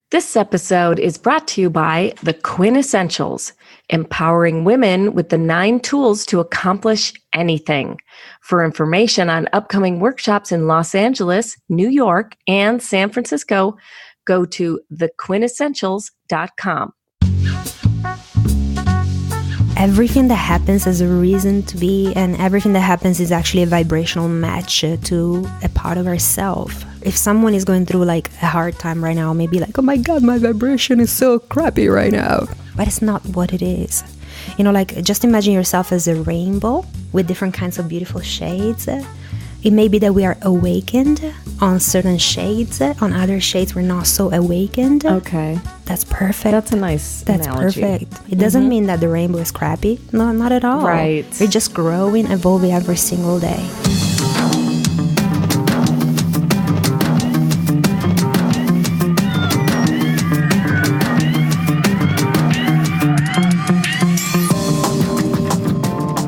This episode is brought to you by The Quintessentials, empowering women with the 9 tools to accomplish anything. For information on upcoming workshops in Los Angeles, New York, and San Francisco, go to thequintessentials.com. Everything that happens is a reason to be, and everything that happens is actually a vibrational match to a part of ourselves. If someone is going through like a hard time right now, maybe like, oh my God, my vibration is so crappy right now. But it's not what it is. You know, like just imagine yourself as a rainbow with different kinds of beautiful shades. It may be that we are awakened on certain shades. On other shades, we're not so awakened. Okay. That's perfect. That's a nice analogy. Perfect. It doesn't mean that the rainbow is crappy. No, not at all. Right. We're just growing, evolving every single day.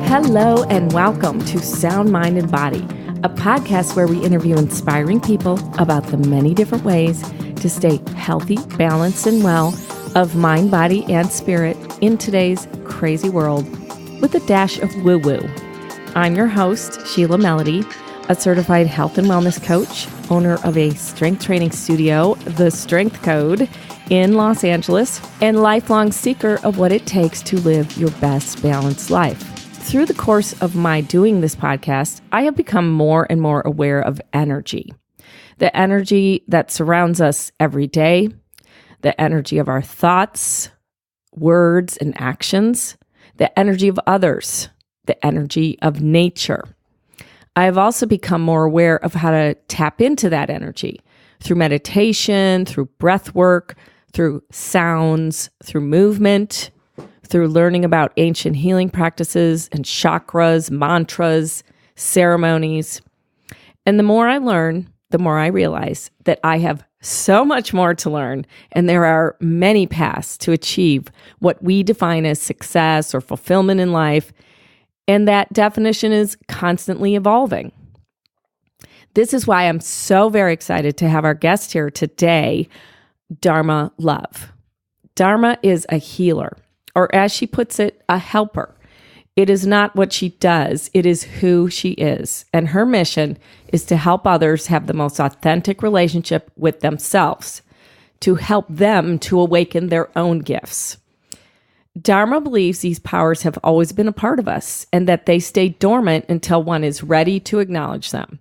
Hello and welcome to Sound, Mind, and Body, a podcast where we interview inspiring people about the many different ways to stay healthy, balanced, and well of mind, body, and spirit in today's crazy world with a dash of woo-woo. I'm your host, Sheila Melody, a certified health and wellness coach, owner of a strength training studio, The Strength Code, in Los Angeles, and lifelong seeker of what it takes to live your best balanced life. Through the course of my doing this podcast, I have become more and more aware of energy. The energy that surrounds us every day, the energy of our thoughts, words, and actions, the energy of others, the energy of nature. I have also become more aware of how to tap into that energy through meditation, through breath work, through sounds, through movement, through learning about ancient healing practices and chakras, mantras, ceremonies. And the more I learn, the more I realize that I have so much more to learn, and there are many paths to achieve what we define as success or fulfillment in life, and that definition is constantly evolving. This is why I'm so very excited to have our guest here today, Dharma Love. Dharma is a healer, or as she puts it, a helper. It is not what she does, it is who she is. And her mission is to help others have the most authentic relationship with themselves, to help them to awaken their own gifts. Dharma believes these powers have always been a part of us and that they stay dormant until one is ready to acknowledge them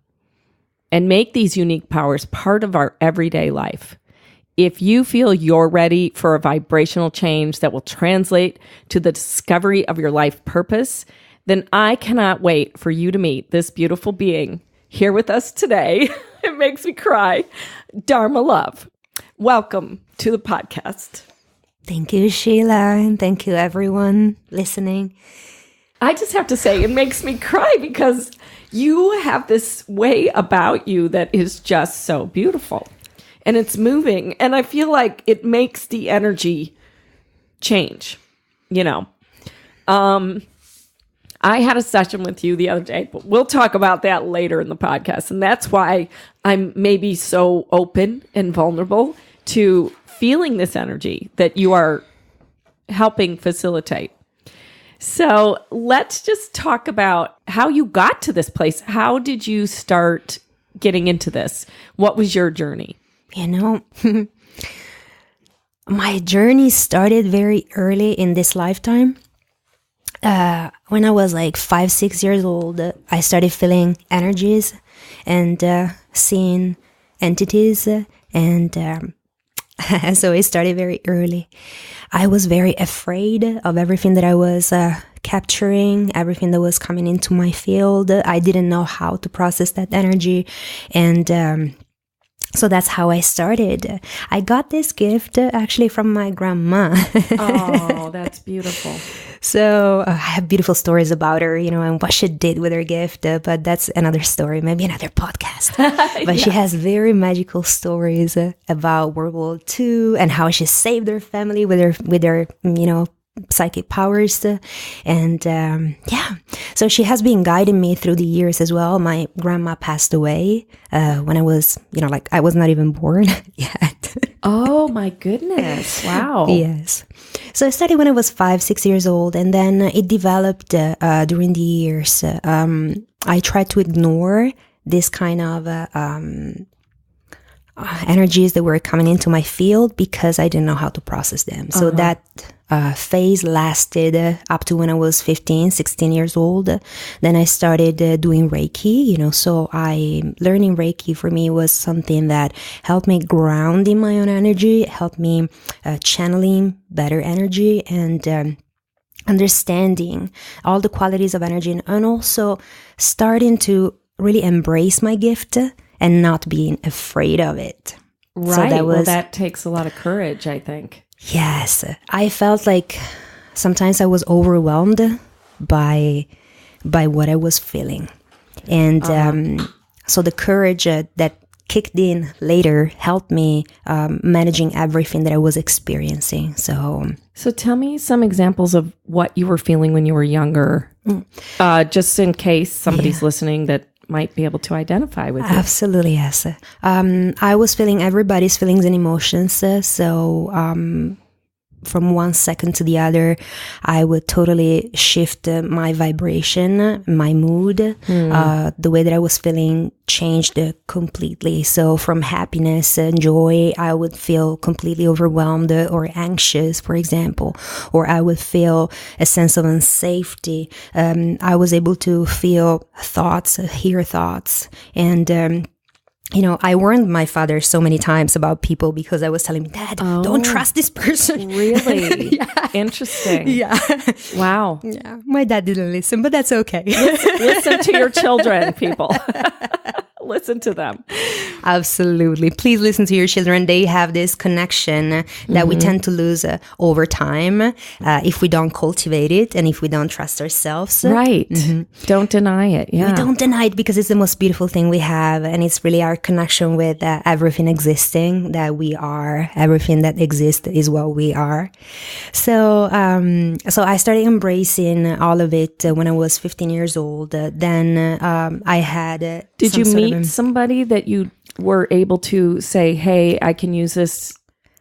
and make these unique powers part of our everyday life. If you feel you're ready for a vibrational change that will translate to the discovery of your life purpose, then I cannot wait for you to meet this beautiful being here with us today. It makes me cry. Dharma Love. Welcome to the podcast. Thank you, Sheila, and thank you, everyone listening. I just have to say, it makes me cry because you have this way about you that is just so beautiful. And it's moving. And I feel like it makes the energy change, you know. I had a session with you the other day, but we'll talk about that later in the podcast. And that's why I'm maybe so open and vulnerable to feeling this energy that you are helping facilitate. So let's just talk about how you got to this place. How did you start getting into this? What was your journey? You know, my journey started very early in this lifetime. When I was like 5-6 years old, I started feeling energies and seeing entities. And so it started very early. I was very afraid of everything that I was capturing, everything that was coming into my field. I didn't know how to process that energy. And so that's how I started. I got this gift actually from my grandma. Oh, that's beautiful. So I have beautiful stories about her, you know, and what she did with her gift. But that's another story, maybe another podcast. But She has very magical stories about World War II and how she saved her family with her, you know, psychic powers. And so she has been guiding me through the years as well. My grandma passed away when I was, you know, like I was not even born yet. Oh my goodness. Wow. Yes. So I started when I was 5, 6 years old, and then it developed during the years. I tried to ignore this kind of energies that were coming into my field because I didn't know how to process them. So that phase lasted up to when I was 15, 16 years old. Then I started doing Reiki, so learning Reiki for me was something that helped me ground in my own energy, helped me channeling better energy and understanding all the qualities of energy and also starting to really embrace my gift and not being afraid of it. Right. So that takes a lot of courage, I think. Yes. I felt like sometimes I was overwhelmed by what I was feeling. And so the courage that kicked in later helped me managing everything that I was experiencing. So tell me some examples of what you were feeling when you were younger, just in case somebody's listening that might be able to identify with you. Absolutely, yes. I was feeling everybody's feelings and emotions. From one second to the other, I would totally shift my vibration, my mood. The way that I was feeling changed completely. So from happiness and joy, I would feel completely overwhelmed or anxious, for example, or I would feel a sense of unsafety. I was able to feel thoughts, hear thoughts, and I warned my father so many times about people because I was telling him, Dad, don't trust this person. Really? Interesting. Yeah. Wow. Yeah. My dad didn't listen, but that's okay. Listen to your children, people. Listen to them. Absolutely. Please listen to your children. They have this connection that we tend to lose over time if we don't cultivate it and if we don't trust ourselves. Right. Don't deny it. Yeah. We don't deny it because it's the most beautiful thing we have. And it's really our connection with everything existing that we are. Everything that exists is what we are. So I started embracing all of it when I was 15 years old. Then I had... Did you meet somebody that you were able to say, hey, I can use this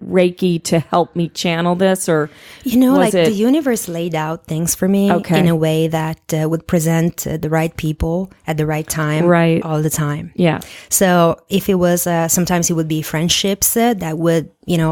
Reiki to help me channel this? Or the universe laid out things for me in a way that would present the right people at the right time all the time. Yeah. So if it was, sometimes it would be friendships that would,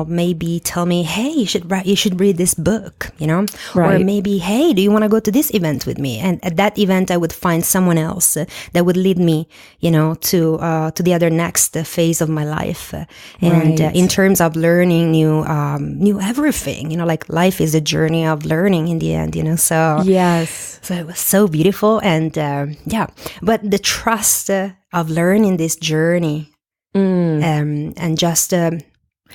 maybe tell me, hey, you should read this book, or maybe, hey, do you want to go to this event with me? And at that event, I would find someone else that would lead me, to the other next phase of my life. And in terms of learning new everything, like life is a journey of learning in the end, so. Yes. So it was so beautiful. And but the trust of learning this journey and just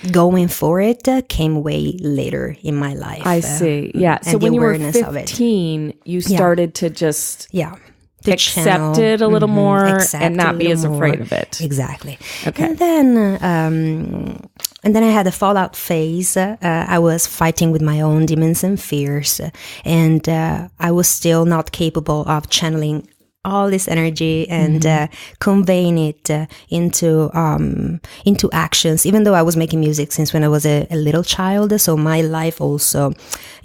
going for it came way later in my life. I see. Yeah. So when you were 15, you started to just to accept it a little more and not be as afraid of it. Exactly. Okay. And then I had a fallout phase. I was fighting with my own demons and fears, and I was still not capable of channeling all this energy and conveying it into actions, even though I was making music since when I was a little child. So my life also,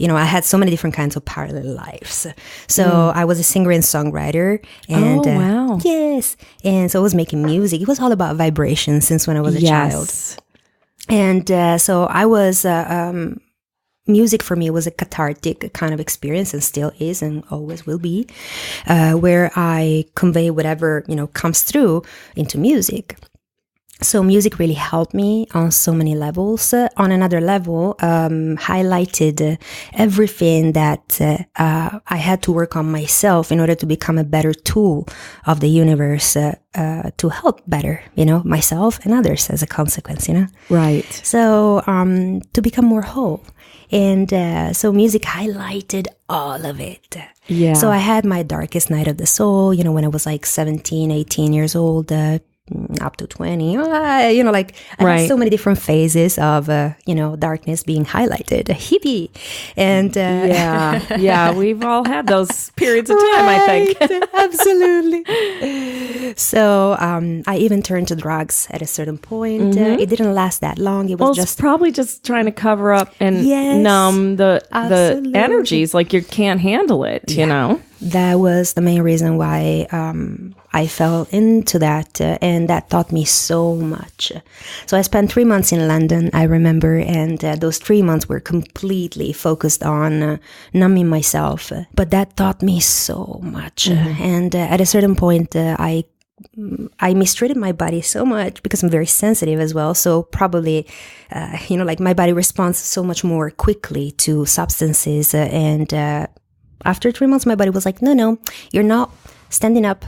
I had so many different kinds of parallel lives. So I was a singer and songwriter. And, wow. Yes. And so I was making music. It was all about vibration since when I was a child. And so I was... music for me was a cathartic kind of experience and still is and always will be, where I convey whatever, comes through into music. So music really helped me on so many levels. On another level, highlighted everything that I had to work on myself in order to become a better tool of the universe to help better, myself and others as a consequence, Right. So to become more whole. And so music highlighted all of it. Yeah. So I had my darkest night of the soul, when I was like 17, 18 years old, up to 20. You know, like I had so many different phases of, you know, darkness being highlighted, hippie. And yeah, we've all had those periods of time, I think. Absolutely. So I even turned to drugs at a certain point. It didn't last that long. It was just probably just trying to cover up and numb the energies, like you can't handle it, you know? That was the main reason why I fell into that, and that taught me so much. So I spent 3 months in London, I remember, and those 3 months were completely focused on numbing myself. But that taught me so much. And at a certain point, I mistreated my body so much because I'm very sensitive as well. So probably, you know, like my body responds so much more quickly to substances. And after 3 months, my body was like, no, you're not standing up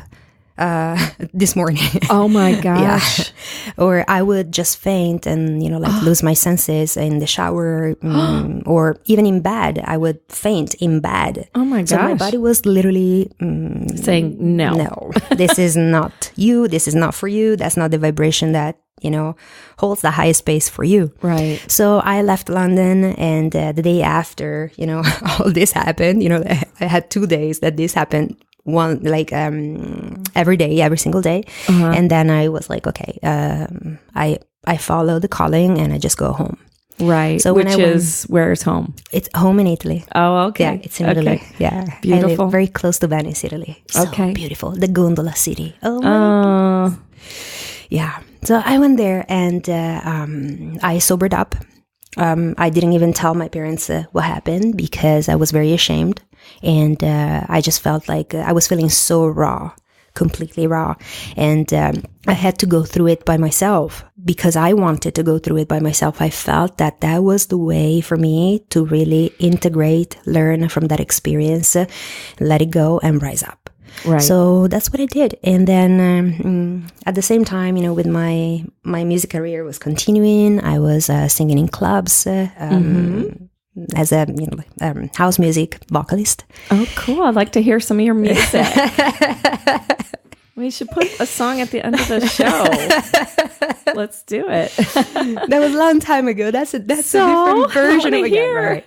this morning. Oh my gosh. Or I would just faint and, you know, like lose my senses in the shower, or even in bed. I would faint in bed. Oh my gosh. So my body was literally saying, no, this is not you. This is not for you. That's not the vibration that, you know, holds the highest space for you. Right. So I left London, and the day after, you know, all this happened, you know, I had 2 days that this happened. One, like, every day, every single day. And then I was like, okay, I follow the calling and I just go home. Right. So where's home? It's home in Italy. Oh, okay. Yeah, it's in Italy. Yeah. Beautiful. I live very close to Venice, Italy. So beautiful. The gondola city. Oh my goodness. Yeah. So I went there and I sobered up. I didn't even tell my parents what happened because I was very ashamed. And I just felt like I was feeling so raw, completely raw. And I had to go through it by myself because I wanted to go through it by myself. I felt that that was the way for me to really integrate, learn from that experience, let it go and rise up. Right. So that's what I did. And then at the same time, you know, with my music career was continuing, I was singing in clubs, as a, you know, house music vocalist. Oh, cool. I'd like to hear some of your music. We should put a song at the end of the show. Let's do it. That was a long time ago. That's a different version of it. Right?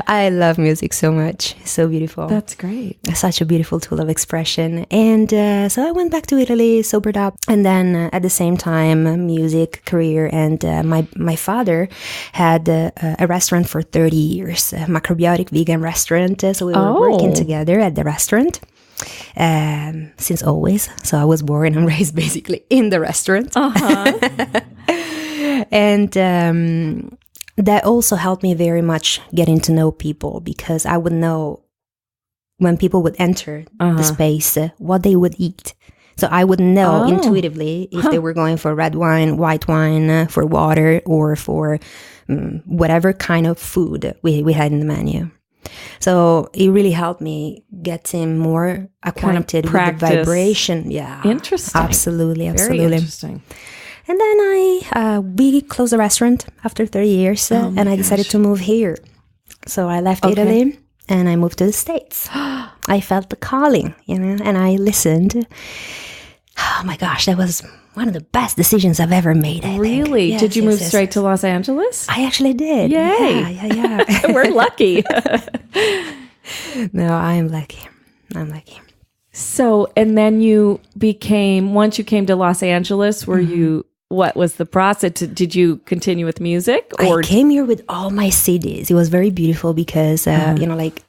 I love music so much. It's so beautiful. That's great. Such a beautiful tool of expression. And so I went back to Italy, sobered up. And then at the same time, music, career. And my father had a restaurant for 30 years, a macrobiotic vegan restaurant. So we were working together at the restaurant. Since always. So I was born and raised basically in the restaurant. And that also helped me very much getting to know people because I would know when people would enter the space what they would eat. So I would know intuitively if they were going for red wine, white wine, for water, or for whatever kind of food we had in the menu. So it really helped me getting more acquainted with the vibration. Yeah. Interesting. Absolutely. Very interesting. And then we closed the restaurant after 30 years and I decided to move here. So I left Italy and I moved to the States. I felt the calling, you know, and I listened. Oh my gosh, that was one of the best decisions I've ever made. Really? Yes, did you move straight to Los Angeles? I actually did. Yay. Yeah. We're lucky. No, I'm lucky. So, and then once you came to Los Angeles, what was the process? Did you continue with music? Or I came here with all my CDs. It was very beautiful because, you know, like,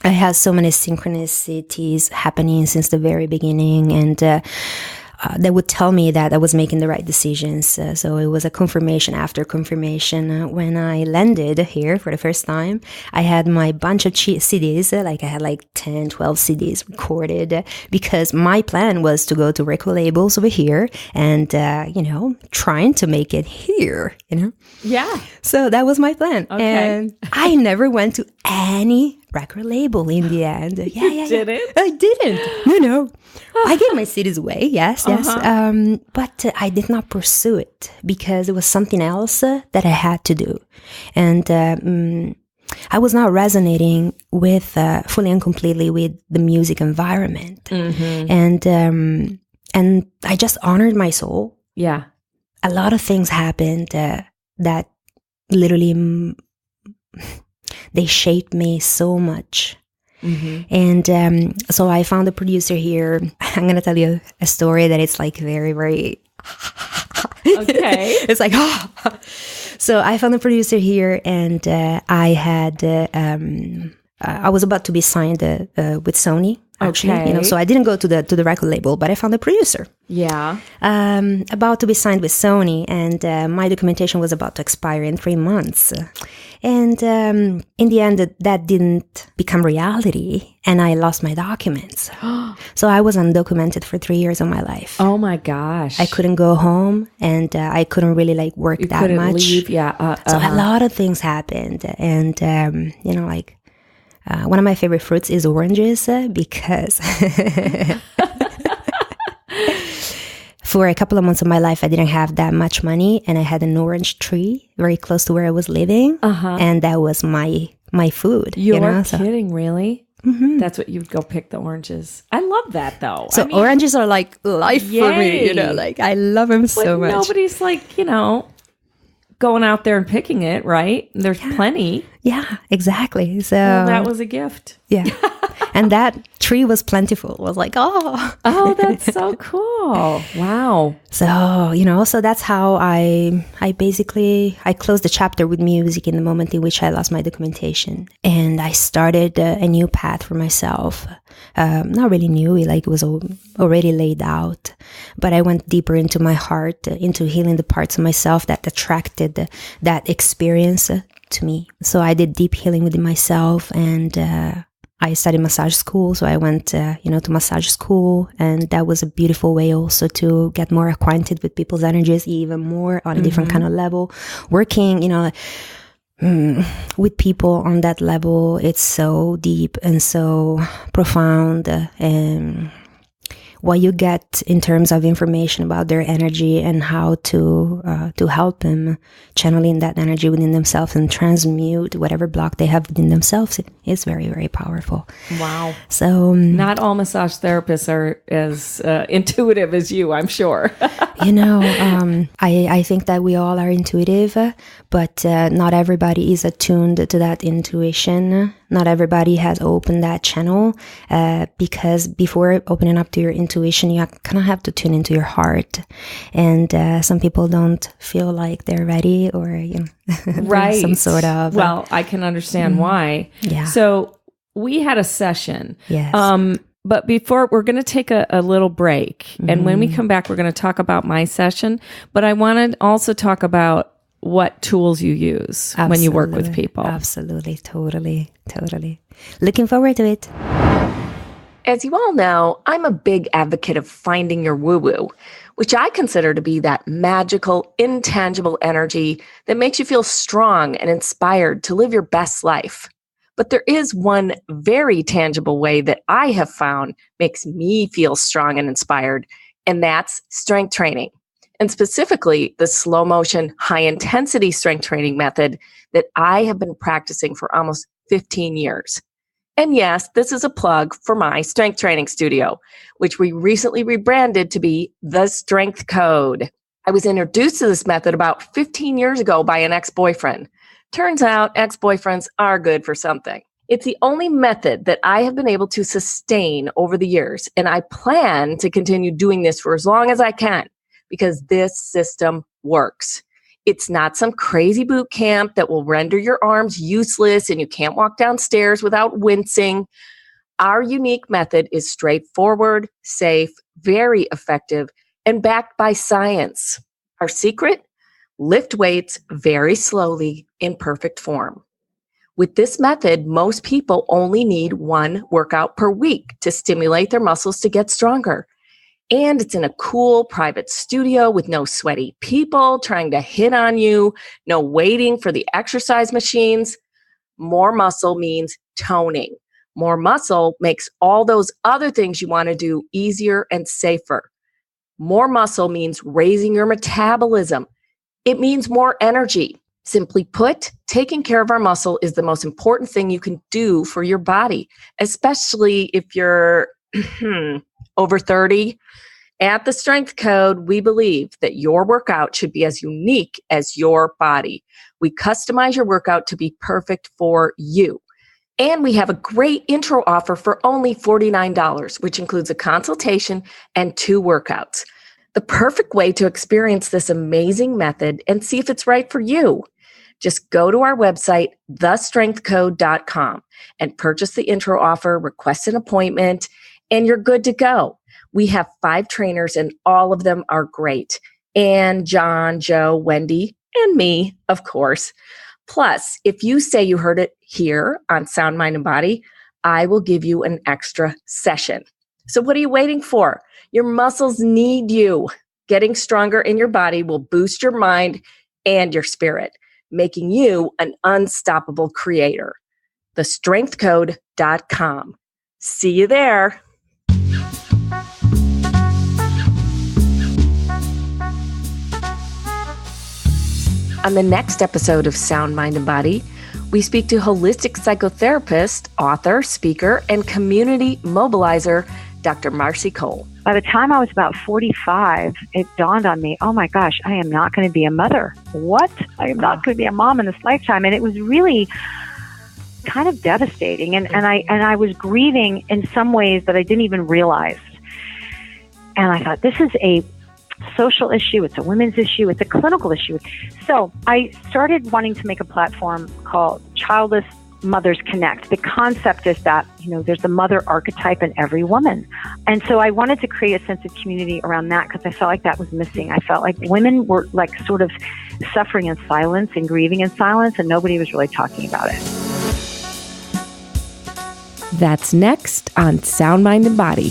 I had so many synchronicities happening since the very beginning, and that would tell me that I was making the right decisions. So it was a confirmation after confirmation. When I landed here for the first time, I had my bunch of CDs, like I had like 10, 12 CDs recorded because my plan was to go to record labels over here and, you know, trying to make it here, you know? Yeah. So that was my plan. Okay. And I never went to any record label in the end. You didn't? I didn't. No. I gave my CDs away, yes. But I did not pursue it because it was something else that I had to do. And I was not resonating with fully and completely with the music environment. And I just honored my soul. Yeah. A lot of things happened that literally they shaped me so much. And so I found a producer here. I'm going to tell you a story that it's like very, very... Okay. It's like, So I found a producer here, and I had... I was about to be signed with Sony. Actually, Okay. so I didn't go to the record label, but I found a producer. Yeah. About to be signed with Sony, and my documentation was about to expire in 3 months. And in the end, that didn't become reality, and I lost my documents. So I was undocumented for 3 years of my life. Oh my gosh. I couldn't go home, and I couldn't really like work You that couldn't much. leave. Yeah. So a lot of things happened, and like. One of my favorite fruits is oranges because for a couple of months of my life, I didn't have that much money, and I had an orange tree very close to where I was living, and that was my food. You're kidding, really? That's what you'd go pick the oranges. I love that, though. So oranges are like life for me, like I love them so much. Nobody's like, going out there and picking it, right? There's plenty. Yeah, exactly. So that was a gift. Yeah. And that tree was plentiful. It was like, oh, that's so cool. Wow. So, so that's how I closed the chapter with music in the moment in which I lost my documentation. And I started a new path for myself. Not really new, like it was already laid out. But I went deeper into my heart, into healing the parts of myself that attracted that experience to me. So I did deep healing within myself, and I studied massage school. So I went, to massage school, and that was a beautiful way also to get more acquainted with people's energies, even more on a different kind of level. Working, with people on that level, it's so deep and so profound, and what you get in terms of information about their energy and how to help them channeling that energy within themselves and transmute whatever block they have within themselves is very, very powerful. Wow. So not all massage therapists are as intuitive as you, I'm sure. I think that we all are intuitive, but not everybody is attuned to that intuition. Not everybody has opened that channel, because before opening up to your intuition, you kind of have to tune into your heart. And some people don't feel like they're ready, or right, some sort of. Well, I can understand why. Yeah. So we had a session. Yes. But before, we're going to take a little break. And when we come back, we're going to talk about my session. But I want to also talk about what tools you use when you work with people. Absolutely. Totally. Looking forward to it. As you all know, I'm a big advocate of finding your woo-woo, which I consider to be that magical, intangible energy that makes you feel strong and inspired to live your best life. But there is one very tangible way that I have found makes me feel strong and inspired, and that's strength training. And specifically, the slow motion, high intensity strength training method that I have been practicing for almost 15 years. And yes, this is a plug for my strength training studio, which we recently rebranded to be The Strength Code. I was introduced to this method about 15 years ago by an ex-boyfriend. Turns out ex-boyfriends are good for something. It's the only method that I have been able to sustain over the years, and I plan to continue doing this for as long as I can because this system works. It's not some crazy boot camp that will render your arms useless and you can't walk downstairs without wincing. Our unique method is straightforward, safe, very effective, and backed by science. Our secret? Lift weights very slowly in perfect form. With this method, most people only need one workout per week to stimulate their muscles to get stronger. And it's in a cool private studio with no sweaty people trying to hit on you, no waiting for the exercise machines. More muscle means toning. More muscle makes all those other things you want to do easier and safer. More muscle means raising your metabolism. It means more energy. Simply put, taking care of our muscle is the most important thing you can do for your body, especially if you're over 30. At the Strength Code, we believe that your workout should be as unique as your body. We customize your workout to be perfect for you. And we have a great intro offer for only $49, which includes a consultation and 2 workouts. The perfect way to experience this amazing method and see if it's right for you. Just go to our website, thestrengthcode.com, and purchase the intro offer, request an appointment, and you're good to go. We have 5 trainers, and all of them are great. And John, Joe, Wendy, and me, of course. Plus, if you say you heard it here on Sound, Mind, and Body, I will give you an extra session. So what are you waiting for? Your muscles need you. Getting stronger in your body will boost your mind and your spirit, making you an unstoppable creator. thestrengthcode.com. See you there. On the next episode of Sound, Mind, and Body, we speak to holistic psychotherapist, author, speaker, and community mobilizer, Dr. Marcy Cole. By the time I was about 45, it dawned on me, oh my gosh, I am not going to be a mother. What? I am not going to be a mom in this lifetime. And it was really kind of devastating. And I was grieving in some ways that I didn't even realize. And I thought, this is a social issue, it's a women's issue, it's a clinical issue. So I started wanting to make a platform called Childless Mothers Connect. The concept is that, there's the mother archetype in every woman. And so I wanted to create a sense of community around that because I felt like that was missing. I felt like women were like sort of suffering in silence and grieving in silence, and nobody was really talking about it. That's next on Sound, Mind, and Body.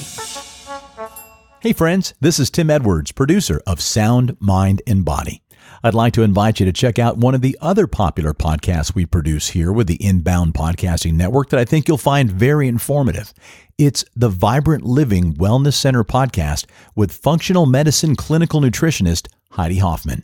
Hey friends, this is Tim Edwards, producer of Sound, Mind, and Body. I'd like to invite you to check out one of the other popular podcasts we produce here with the Inbound Podcasting Network that I think you'll find very informative. It's the Vibrant Living Wellness Center podcast with functional medicine clinical nutritionist Heidi Hoffman.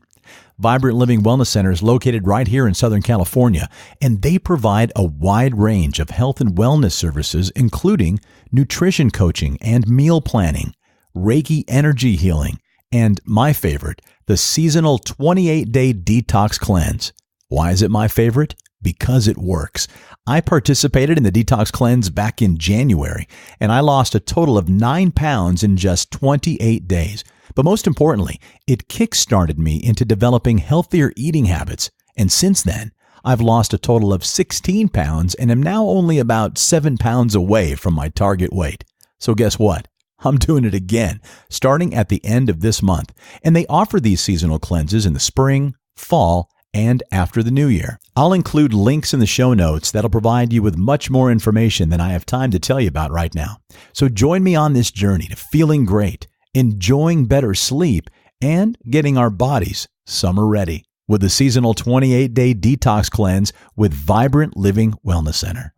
Vibrant Living Wellness Center is located right here in Southern California, and they provide a wide range of health and wellness services, including nutrition coaching and meal planning, Reiki energy healing, and my favorite, the seasonal 28-day detox cleanse. Why is it my favorite? Because it works. I participated in the detox cleanse back in January, and I lost a total of 9 pounds in just 28 days. But most importantly, it kickstarted me into developing healthier eating habits. And since then, I've lost a total of 16 pounds and am now only about 7 pounds away from my target weight. So guess what? I'm doing it again, starting at the end of this month. And they offer these seasonal cleanses in the spring, fall, and after the new year. I'll include links in the show notes that'll provide you with much more information than I have time to tell you about right now. So join me on this journey to feeling great, enjoying better sleep, and getting our bodies summer ready with the seasonal 28-day detox cleanse with Vibrant Living Wellness Center.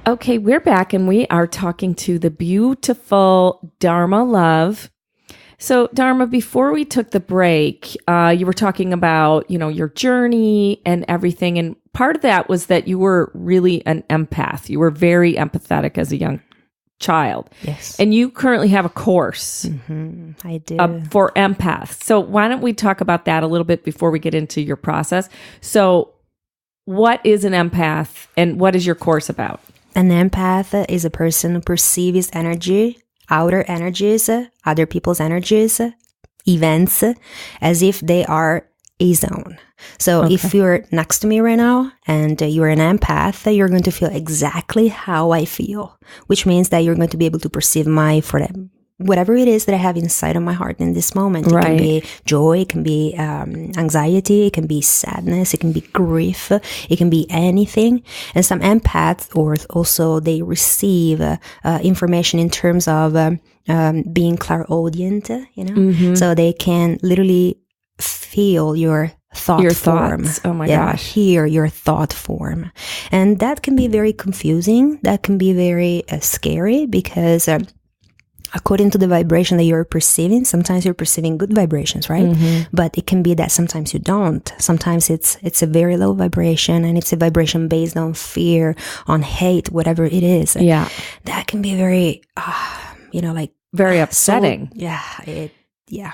Okay, we're back and we are talking to the beautiful Dharma Love. So, Dharma, before we took the break, you were talking about, your journey and everything. And part of that was that you were really an empath. You were very empathetic as a young child. Yes. And you currently have a course I do. For empaths. So why don't we talk about that a little bit before we get into your process? So what is an empath and what is your course about? An empath is a person who perceives energy, outer energies, other people's energies, events, as if they are a zone. So if you're next to me right now and you're an empath, you're going to feel exactly how I feel, which means that you're going to be able to perceive whatever it is that I have inside of my heart in this moment. It can be joy, it can be anxiety, it can be sadness, it can be grief, it can be anything. And some empaths also they receive information in terms of being clairaudient, so they can literally feel your thought form. Thoughts. Oh my gosh. Hear your thought form. And that can be very confusing. That can be very scary because according to the vibration that you're perceiving. Sometimes you're perceiving good vibrations, right? But it can be that sometimes you don't. Sometimes it's a very low vibration, and it's a vibration based on fear, on hate, whatever it is. Yeah. That can be very, like very upsetting. Yeah.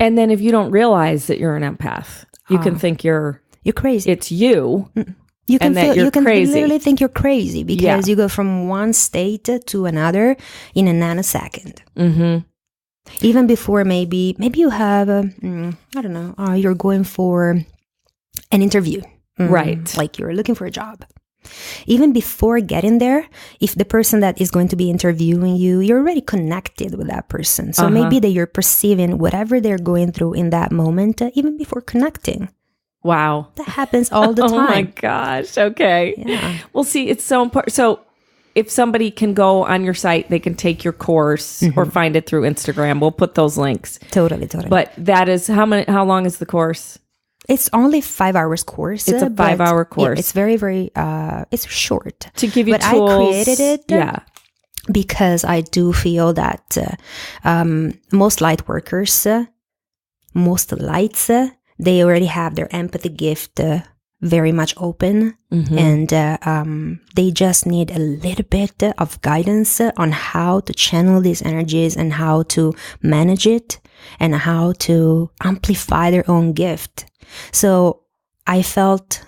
And then if you don't realize that you're an empath, you can think you're crazy. It's you. You can crazy. literally think you're crazy because you go from one state to another in a nanosecond. Even before maybe you have, I don't know, you're going for an interview. Right. Like you're looking for a job. Even before getting there, if the person that is going to be interviewing you, you're already connected with that person. So maybe that you're perceiving whatever they're going through in that moment, even before connecting. Wow. That happens all the time. Oh my gosh. Okay. Yeah. Well, see, it's so important. So if somebody can go on your site, they can take your course or find it through Instagram. We'll put those links. Totally. But that is how long is the course? It's only 5 hours course. It's a 5-hour course. Yeah, it's very, very, it's short. To give you but tools. I created it because I do feel that most light workers, most lights, they already have their empathy gift very much open, and they just need a little bit of guidance on how to channel these energies and how to manage it and how to amplify their own gift. So I felt,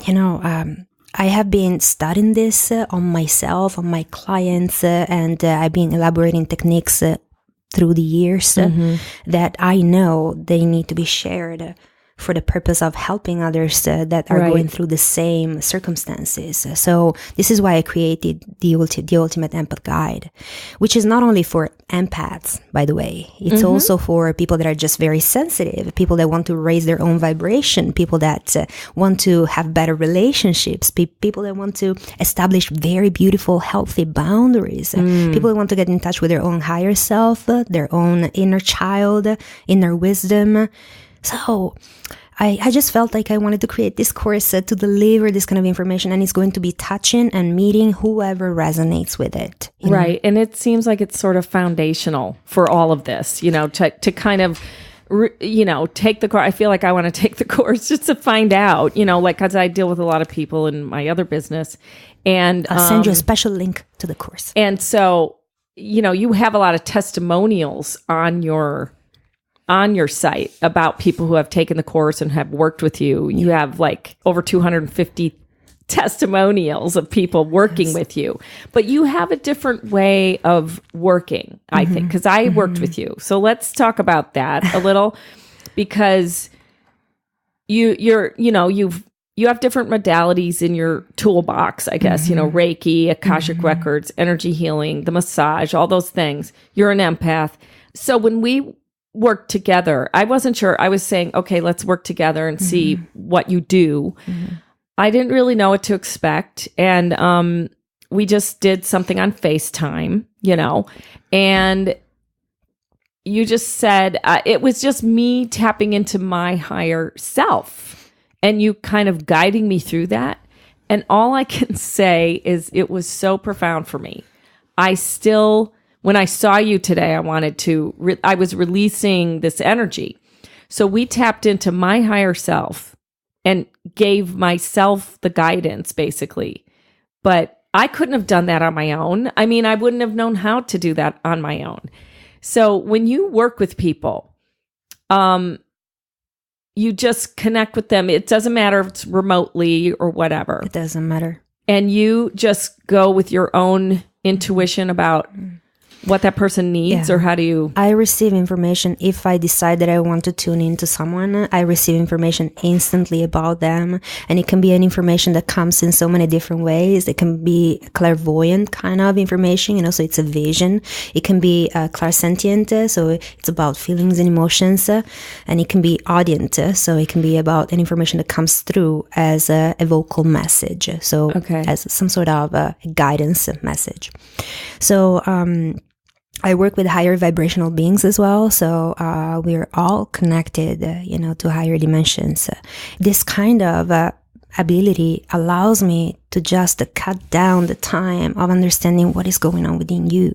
I have been studying this on myself, on my clients, and I've been elaborating techniques through the years that I know they need to be shared for the purpose of helping others that are going through the same circumstances. So this is why I created the Ultimate Empath Guide, which is not only for empaths, by the way. It's also for people that are just very sensitive, people that want to raise their own vibration, people that want to have better relationships, people that want to establish very beautiful, healthy boundaries, people that want to get in touch with their own higher self, their own inner child, inner wisdom. So I just felt like I wanted to create this course to deliver this kind of information, and it's going to be touching and meeting whoever resonates with it. Right. And it seems like it's sort of foundational for all of this, to kind of, take the course. I feel like I want to take the course just to find out, because I deal with a lot of people in my other business. And I'll send you a special link to the course. And so, you have a lot of testimonials on your site about people who have taken the course and have worked with you. You have like over 250 testimonials of people working with you, but you have a different way of working, I think, because I worked with you. So let's talk about that a little, because you have different modalities in your toolbox, I guess, Reiki, Akashic Records, energy healing, the massage, all those things. You're an empath. So when we work together, I wasn't sure. I was saying, okay, let's work together and see what you do. I didn't really know what to expect. And we just did something on FaceTime, and you just said, it was just me tapping into my higher self and you kind of guiding me through that. And all I can say is it was so profound for me. When I saw you today, I was releasing this energy. So we tapped into my higher self and gave myself the guidance, basically. But I couldn't have done that on my own. I mean, I wouldn't have known how to do that on my own. So when you work with people, you just connect with them. It doesn't matter if it's remotely or whatever. It doesn't matter. And you just go with your own intuition about what that person needs, or how do you? I receive information. If I decide that I want to tune into someone, I receive information instantly about them. And it can be an information that comes in so many different ways. It can be clairvoyant kind of information, so it's a vision. It can be clairsentient, so it's about feelings and emotions. And it can be audient, so it can be about an information that comes through as a vocal message. So as some sort of guidance message. So, I work with higher vibrational beings as well, so we're all connected, to higher dimensions. This kind of ability allows me to just cut down the time of understanding what is going on within you.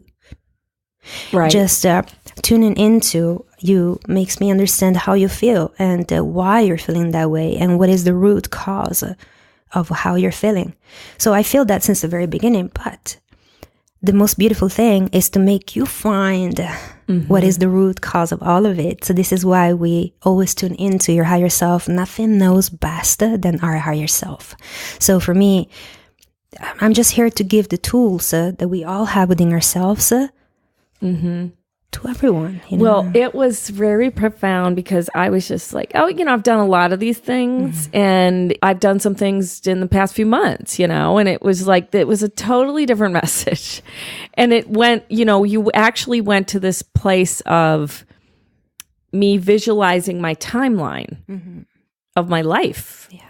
Right. Just tuning into you makes me understand how you feel and why you're feeling that way and what is the root cause of how you're feeling. So I feel that since the very beginning, but the most beautiful thing is to make you find what is the root cause of all of it. So this is why we always tune into your higher self. Nothing knows best than our higher self. So for me, I'm just here to give the tools that we all have within ourselves to everyone. You know? Well, it was very profound because I was just like, oh, I've done a lot of these things and I've done some things in the past few months, and it was like, it was a totally different message. And it went, you actually went to this place of me visualizing my timeline of my life. Yeah.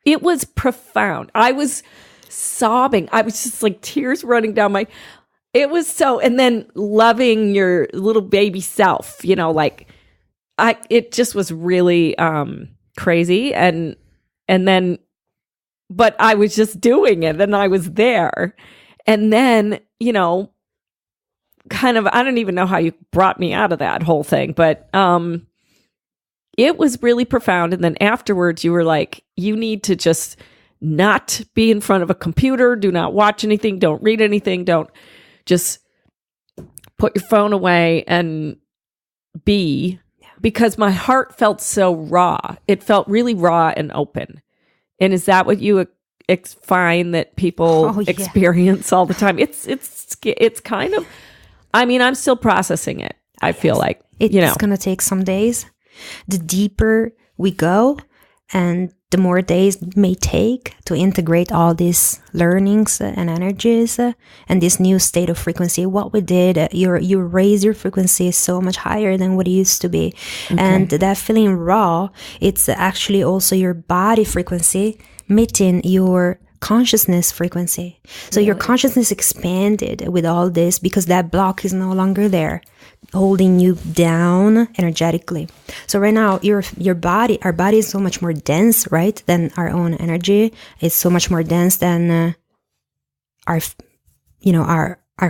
It was profound. I was sobbing. I was just like tears running down it was so, and then loving your little baby self, it just was really crazy. And then, but I was just doing it and I was there. And then, kind of, I don't even know how you brought me out of that whole thing, but it was really profound. And then afterwards you were like, you need to just not be in front of a computer, do not watch anything, don't read anything, don't just put your phone away and be, because my heart felt so raw. It felt really raw and open. And is that what you find that people experience all the time? It's kind of, I'm still processing it. I feel like it's going to take some days. The deeper we go and the more days it may take to integrate all these learnings and energies and this new state of frequency. What we did, you raise your frequency so much higher than what it used to be. Okay. And that feeling raw, it's actually also your body frequency meeting your consciousness frequency. So your consciousness expanded with all this because that block is no longer there, holding you down energetically. So right now, our body is so much more dense, right, than our own energy. It's so much more dense than our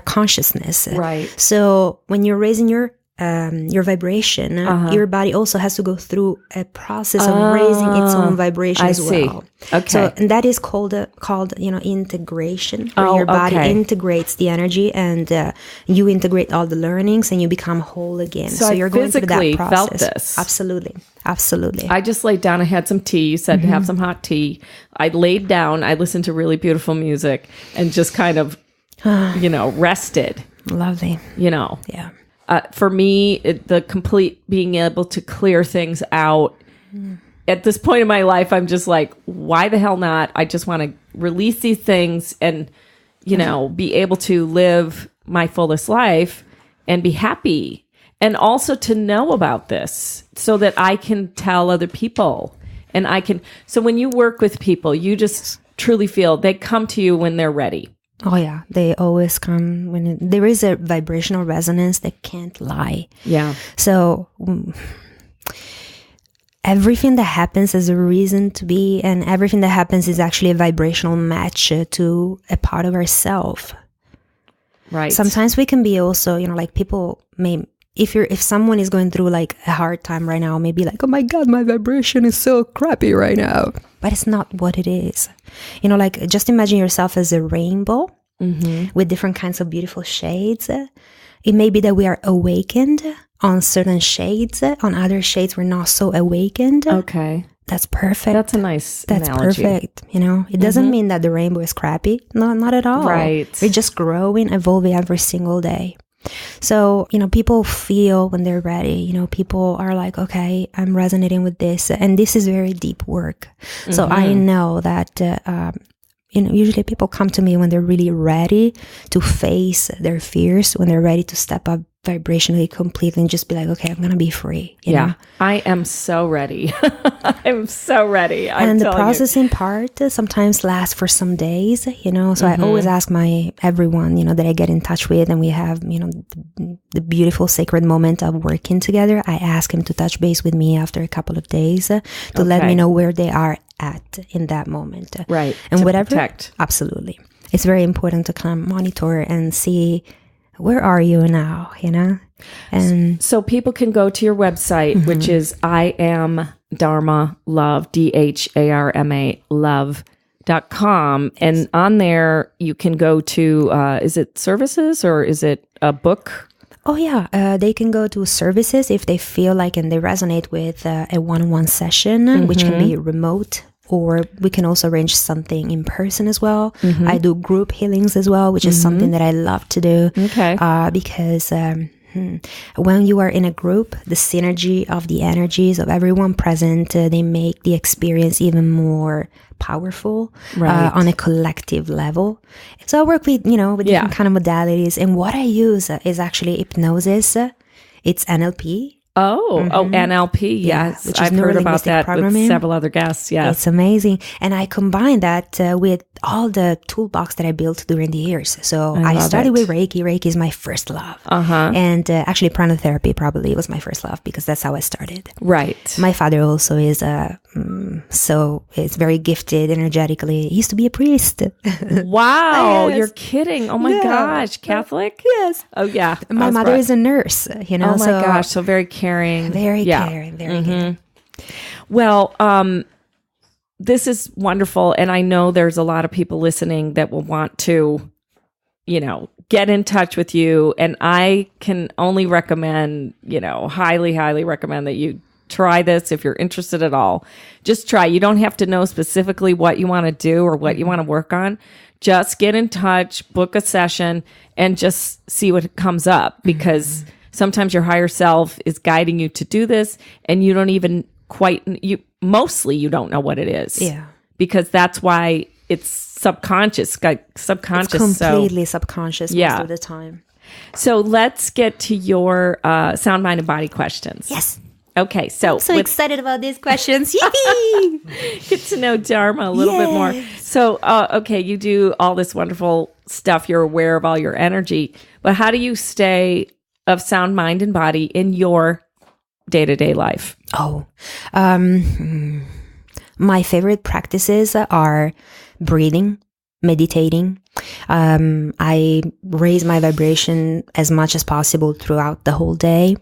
consciousness. Right. So when you're raising your vibration, your body also has to go through a process of raising its own vibration as well. Okay. So, and that is called integration, where your body integrates the energy and you integrate all the learnings and you become whole again. So you're going through that process. Felt this. Absolutely. I just laid down. I had some tea. You said to have some hot tea. I laid down. I listened to really beautiful music and just kind of, rested. Lovely. Yeah. For me, the complete being able to clear things out. At this point in my life, I'm just like, why the hell not? I just want to release these things and, be able to live my fullest life and be happy. And also to know about this so that I can tell other people. And so when you work with people, you just truly feel they come to you when they're ready. Oh yeah, they always come when there is a vibrational resonance that can't lie. Yeah. So everything that happens is a reason to be, and everything that happens is actually a vibrational match to a part of ourselves. Right. Sometimes we can be also, like people may, if someone is going through like a hard time right now, maybe like, oh my God, my vibration is so crappy right now. But it's not what it is. Like just imagine yourself as a rainbow with different kinds of beautiful shades. It may be that we are awakened on certain shades. On other shades, we're not so awakened. Okay. That's perfect. That's a nice analogy. Perfect. It doesn't mean that the rainbow is crappy. No, not at all. Right. We're just growing, evolving every single day. So, people feel when they're ready, people are like, okay, I'm resonating with this. And this is very deep work. So I know that, usually people come to me when they're really ready to face their fears, when they're ready to step up vibrationally completely and just be like, okay, I'm going to be free. You know? I am so ready. I'm so ready. And the processing part sometimes lasts for some days, so I always ask everyone, that I get in touch with and we have, the beautiful sacred moment of working together. I ask him to touch base with me after a couple of days to let me know where they are at in that moment. Right. And to whatever. Protect. Absolutely. It's very important to kind of monitor and see where are you now? And so people can go to your website, which is I am Dharma Love, DHARMA love.com. And on there, you can go to, is it services or is it a book? Oh, yeah. They can go to services if they feel like and they resonate with a one-on-one session, which can be remote, or we can also arrange something in person as well. I do group healings as well, which is something that I love to do. Okay. Because when you are in a group, the synergy of the energies of everyone present, they make the experience even more powerful on a collective level. So I work with, with different kind of modalities. And what I use is actually hypnosis. It's NLP. Oh, NLP. Yes. I've heard about that with several other guests. Yes. It's amazing. And I combine that with all the toolbox that I built during the years. So I started with Reiki. Reiki is my first love. And actually pranotherapy probably was my first love because that's how I started. Right. My father also is so it's very gifted energetically. He used to be a priest. Wow. Yes. You're kidding. Oh my gosh. Catholic? Yes. Oh yeah. My mother is a nurse, Oh my gosh. So very caring. Very caring. Very caring. Well, this is wonderful. And I know there's a lot of people listening that will want to, get in touch with you. And I can only recommend, highly, highly recommend that you try this if you're interested at all. Just try. You don't have to know specifically what you want to do or what you want to work on. Just get in touch, book a session, and just see what comes up, because sometimes your higher self is guiding you to do this and you don't even mostly you don't know what it is. Yeah. Because that's why it's subconscious. It's completely subconscious most of the time. So let's get to your sound, mind, and body questions. Yes. Okay, so I'm so excited about these questions. Yippee! Get to know Dharma a little bit more. So, okay, you do all this wonderful stuff. You're aware of all your energy, but how do you stay of sound, mind, and body in your day-to-day life? My favorite practices are breathing, meditating. I raise my vibration as much as possible throughout the whole day.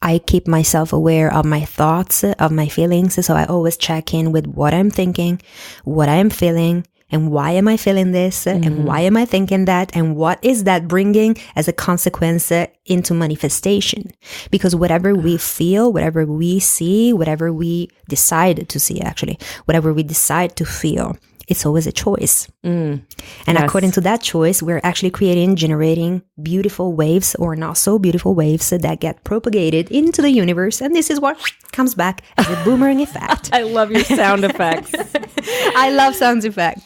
I keep myself aware of my thoughts, of my feelings. So I always check in with what I'm thinking, what I am feeling, and why am I feeling this, and why am I thinking that, and what is that bringing as a consequence into manifestation. Because whatever we feel, whatever we see, whatever we decide to see, actually, whatever we decide to feel, it's always a choice. And according to that choice, we're actually generating beautiful waves or not so beautiful waves that get propagated into the universe. And this is what comes back as a boomerang effect. I love your sound effects. I love sound effects.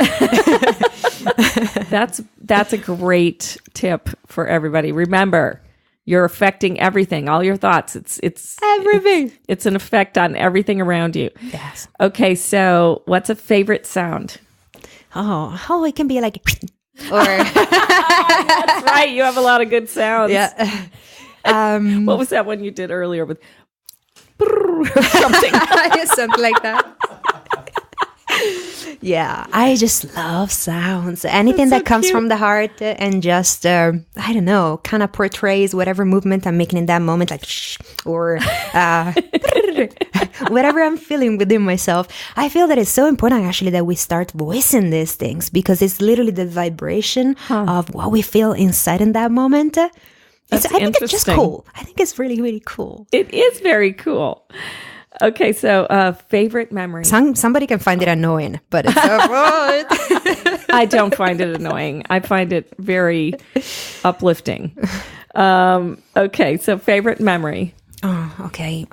That's a great tip for everybody. Remember, you're affecting everything, all your thoughts. It's everything. It's an effect on everything around you. Yes. Okay, so what's a favorite sound? Oh, it can be like, or that's right. You have a lot of good sounds. Yeah. What was that one you did earlier with something? Something like that. Yeah, I just love sounds. Anything that comes from the heart and just, I don't know, kind of portrays whatever movement I'm making in that moment, like shh, or whatever I'm feeling within myself. I feel that it's so important, actually, that we start voicing these things, because it's literally the vibration of what we feel inside in that moment. I think it's just cool. I think it's really, really cool. It is very cool. Okay, so favorite memory. Somebody can find it annoying, but it's alright. I don't find it annoying. I find it very uplifting. Okay, so favorite memory. Oh, okay.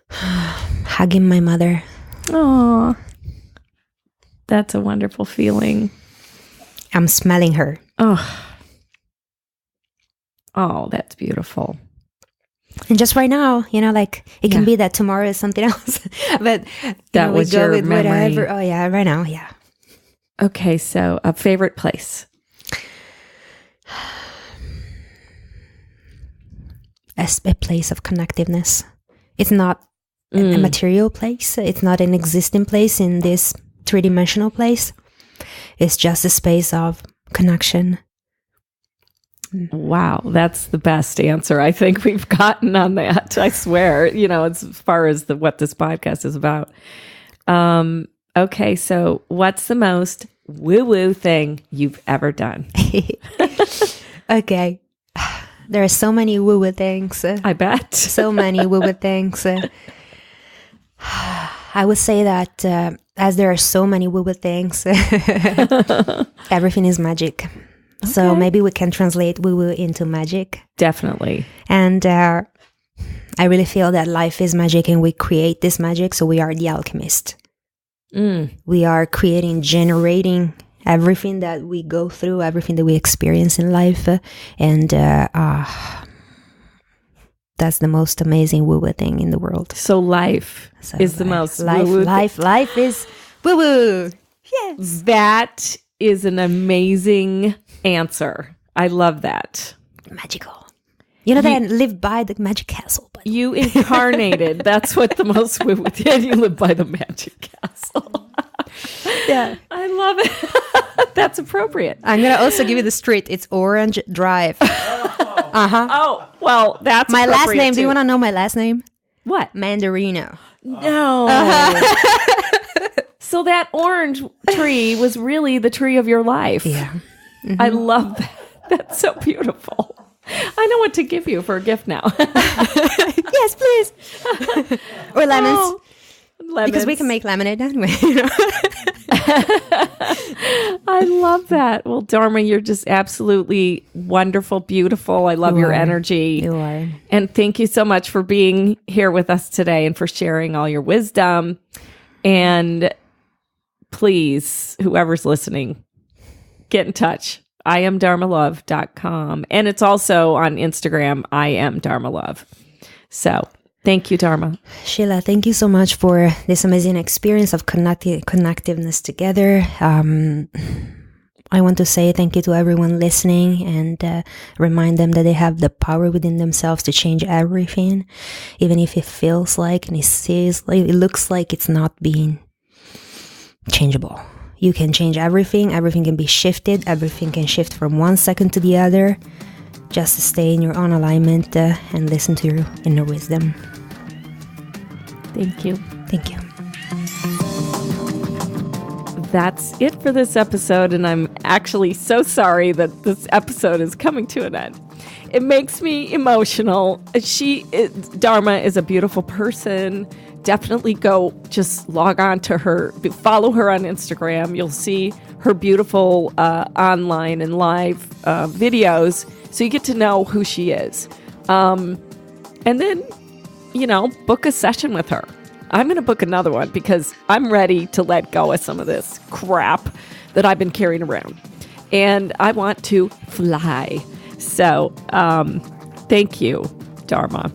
Hugging my mother. Oh, that's a wonderful feeling. I'm smelling her. Oh, that's beautiful. And just right now, like it can be that tomorrow is something else, but that was your with memory. Whatever. Oh yeah, right now, yeah. Okay, so a favorite place. A place of connectiveness. It's not a material place. It's not an existing place in this three-dimensional place. It's just a space of connection. Wow, that's the best answer I think we've gotten on that. I swear, as far as what this podcast is about. Okay, so what's the most woo-woo thing you've ever done? Okay. There are so many woo-woo things. I bet. So many woo-woo things. I would say that as there are so many woo-woo things, everything is magic. Okay. So maybe we can translate woo-woo into magic. Definitely. And I really feel that life is magic and we create this magic. So we are the alchemist. We are generating everything that we go through, everything that we experience in life. And that's the most amazing woo-woo thing in the world. So life is the most woo-woo. Life is woo-woo. Yes. That is an amazing answer. I love that. Magical. That I live by the magic castle. You incarnated. That's what the most woo-woo did. You live by the magic castle. Yeah. I love it. That's appropriate. I'm going to also give you the street. It's Orange Drive. Uh-huh. Oh, well, that's my last name. Too. Do you want to know my last name? What? Mandarino. No. So that orange tree was really the tree of your life. Yeah. I love that. That's so beautiful. I know what to give you for a gift now. Yes, please. Or lemons. Oh, lemons. Because we can make lemonade anyway. I love that. Well, Dharma, you're just absolutely wonderful, beautiful. I love your energy. You are. And thank you so much for being here with us today and for sharing all your wisdom. And please, whoever's listening, get in touch. IamDharmaLove.com. And it's also on Instagram, I am Dharma Love. So thank you, Dharma. Sheila, thank you so much for this amazing experience of connectiveness together. I want to say thank you to everyone listening and remind them that they have the power within themselves to change everything, even if it feels like and it looks like it's not being changeable. You can change everything. Everything can be shifted. Everything can shift from one second to the other. Just to stay in your own alignment and listen to your inner wisdom. Thank you. Thank you. That's it for this episode, and I'm actually so sorry that this episode is coming to an end. It makes me emotional. Dharma is a beautiful person. Definitely go just log on to her, follow her on Instagram. You'll see her beautiful online and live videos, so you get to know who she is. And then, book a session with her. I'm going to book another one because I'm ready to let go of some of this crap that I've been carrying around. And I want to fly. So thank you, Dharma.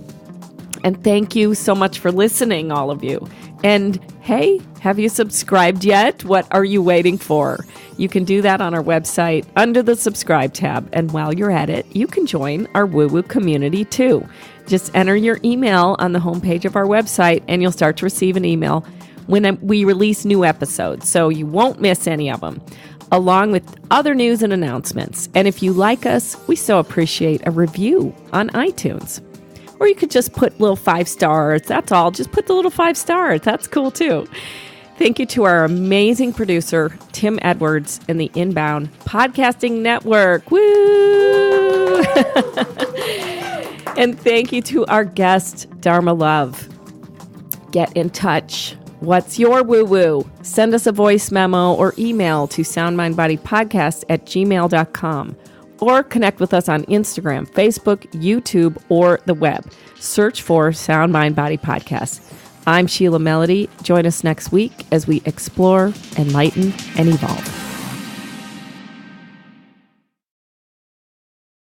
And thank you so much for listening, all of you. And hey, have you subscribed yet? What are you waiting for? You can do that on our website under the subscribe tab. And while you're at it, you can join our woo-woo community too. Just enter your email on the homepage of our website and you'll start to receive an email when we release new episodes. So you won't miss any of them, along with other news and announcements. And if you like us, we so appreciate a review on iTunes. Or you could just put little 5 stars. That's all. Just put the little 5 stars. That's cool too. Thank you to our amazing producer, Tim Edwards, and the Inbound Podcasting Network. Woo! And thank you to our guest, Dharma Love. Get in touch. What's your woo-woo? Send us a voice memo or email to soundmindbodypodcast@gmail.com. Or connect with us on Instagram, Facebook, YouTube, or the web. Search for Sound Mind Body Podcast. I'm Sheila Melody. Join us next week as we explore, enlighten, and evolve.